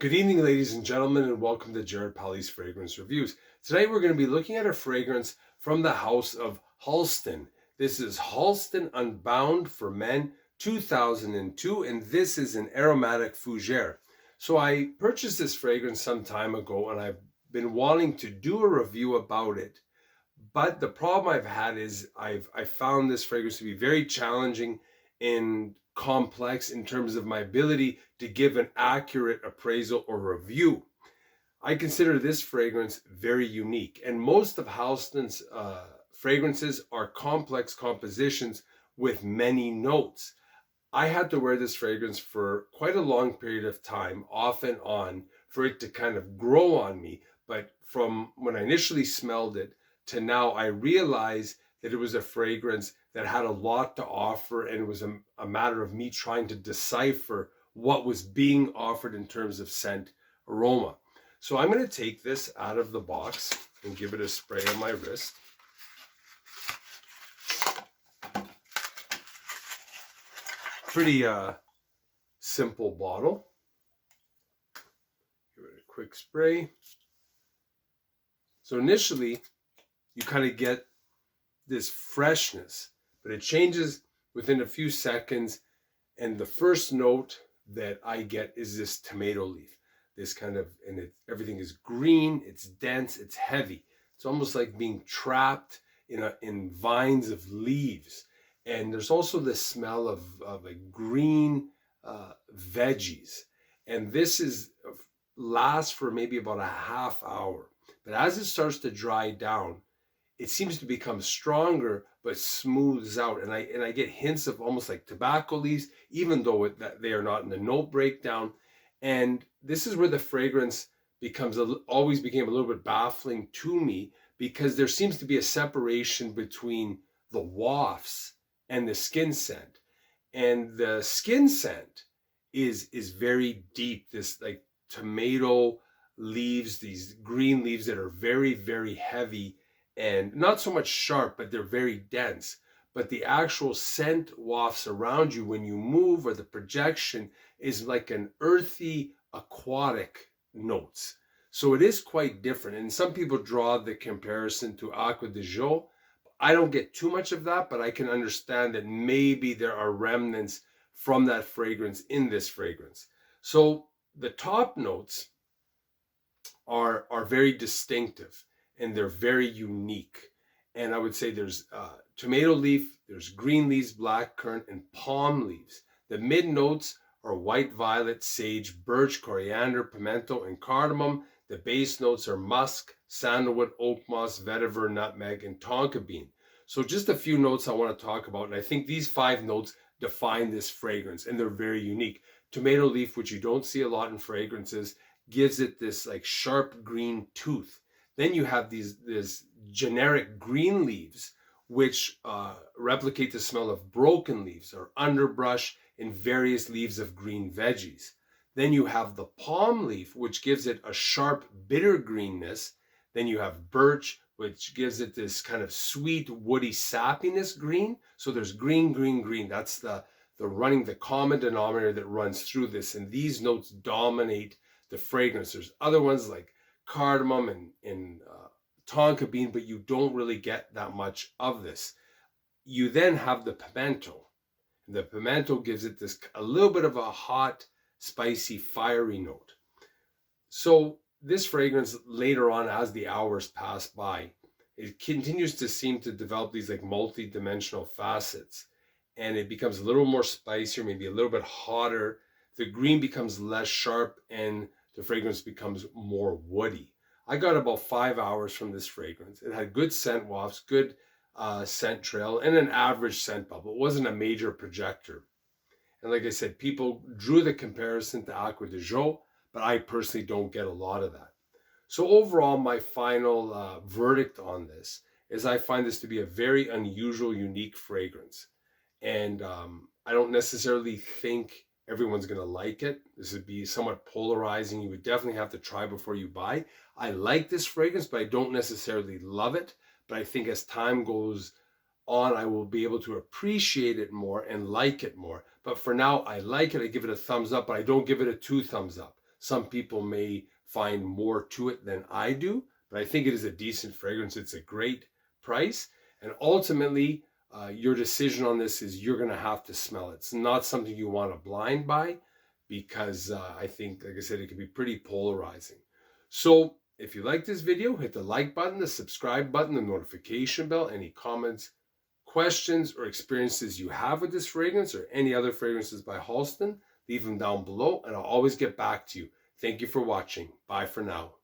Good evening, ladies and gentlemen, and welcome to Jared Polly's Fragrance Reviews. Today we're going to be looking at a fragrance from the house of Halston. This is Halston Unbound for Men 2002, and this is an aromatic fougere. So I purchased this fragrance some time ago, and I've been wanting to do a review about it. But the problem I've had is I found this fragrance to be very challenging and complex in terms of my ability to give an accurate appraisal or review. I consider this fragrance very unique, and most of Halston's fragrances are complex compositions with many notes. I had to wear this fragrance for quite a long period of time, off and on, for it to kind of grow on me. But from when I initially smelled it to now, I realized that it was a fragrance that had a lot to offer, and it was a matter of me trying to decipher what was being offered in terms of scent aroma. So I'm going to take this out of the box and give it a spray on my wrist. Pretty simple bottle. Give it a quick spray. So initially, you kind of get this freshness, but it changes within a few seconds. And the first note that I get is this tomato leaf. This kind of, and everything is green, it's dense, it's heavy. It's almost like being trapped in vines of leaves. And there's also the smell of a green veggies. And this lasts for maybe about a half hour. But as it starts to dry down, it seems to become stronger, but smooths out. And I get hints of almost like tobacco leaves, even though they are not in the note breakdown. And this is where the fragrance always became a little bit baffling to me, because there seems to be a separation between the wafts and the skin scent. And the skin scent is very deep, this like tomato leaves, these green leaves that are very, very heavy and not so much sharp, but they're very dense. But the actual scent wafts around you when you move, or the projection, is like an earthy, aquatic notes. So it is quite different. And some people draw the comparison to Acqua di Gio. I don't get too much of that, but I can understand that maybe there are remnants from that fragrance in this fragrance. So the top notes are very distinctive, and they're very unique. And I would say there's tomato leaf, there's green leaves, black currant, and palm leaves. The mid notes are white violet, sage, birch, coriander, pimento, and cardamom. The base notes are musk, sandalwood, oak moss, vetiver, nutmeg, and tonka bean. So just a few notes I want to talk about, and I think these 5 notes define this fragrance, and they're very unique. Tomato leaf, which you don't see a lot in fragrances, gives it this like sharp green tooth. Then you have this generic green leaves, which replicate the smell of broken leaves or underbrush and various leaves of green veggies. Then you have the palm leaf, which gives it a sharp, bitter greenness. Then you have birch, which gives it this kind of sweet, woody sappiness green. So there's green, green, green. That's the common denominator that runs through this. And these notes dominate the fragrance. There's other ones like cardamom and tonka bean, but you don't really get that much of this. You then have the pimento. The pimento gives it a little bit of a hot, spicy, fiery note. So this fragrance later on, as the hours pass by, it continues to seem to develop these like multi-dimensional facets, and it becomes a little more spicier, maybe a little bit hotter. The green becomes less sharp, and the fragrance becomes more woody. I got about 5 hours from this fragrance. It had good scent wafts, good scent trail, and an average scent bubble. It wasn't a major projector. And like I said, people drew the comparison to Acqua di Gio, but I personally don't get a lot of that. So overall, my final verdict on this is I find this to be a very unusual, unique fragrance. And I don't necessarily think everyone's going to like it. This would be somewhat polarizing. You would definitely have to try before you buy. I like this fragrance, but I don't necessarily love it. But I think as time goes on, I will be able to appreciate it more and like it more. But for now, I like it. I give it a thumbs up, but I don't give it a 2 thumbs up. Some people may find more to it than I do, but I think it is a decent fragrance. It's a great price. And ultimately, your decision on this is you're going to have to smell it. It's not something you want to blind buy because I think, like I said, it can be pretty polarizing. So if you like this video, hit the like button, the subscribe button, the notification bell. Any comments, questions, or experiences you have with this fragrance or any other fragrances by Halston, leave them down below and I'll always get back to you. Thank you for watching. Bye for now.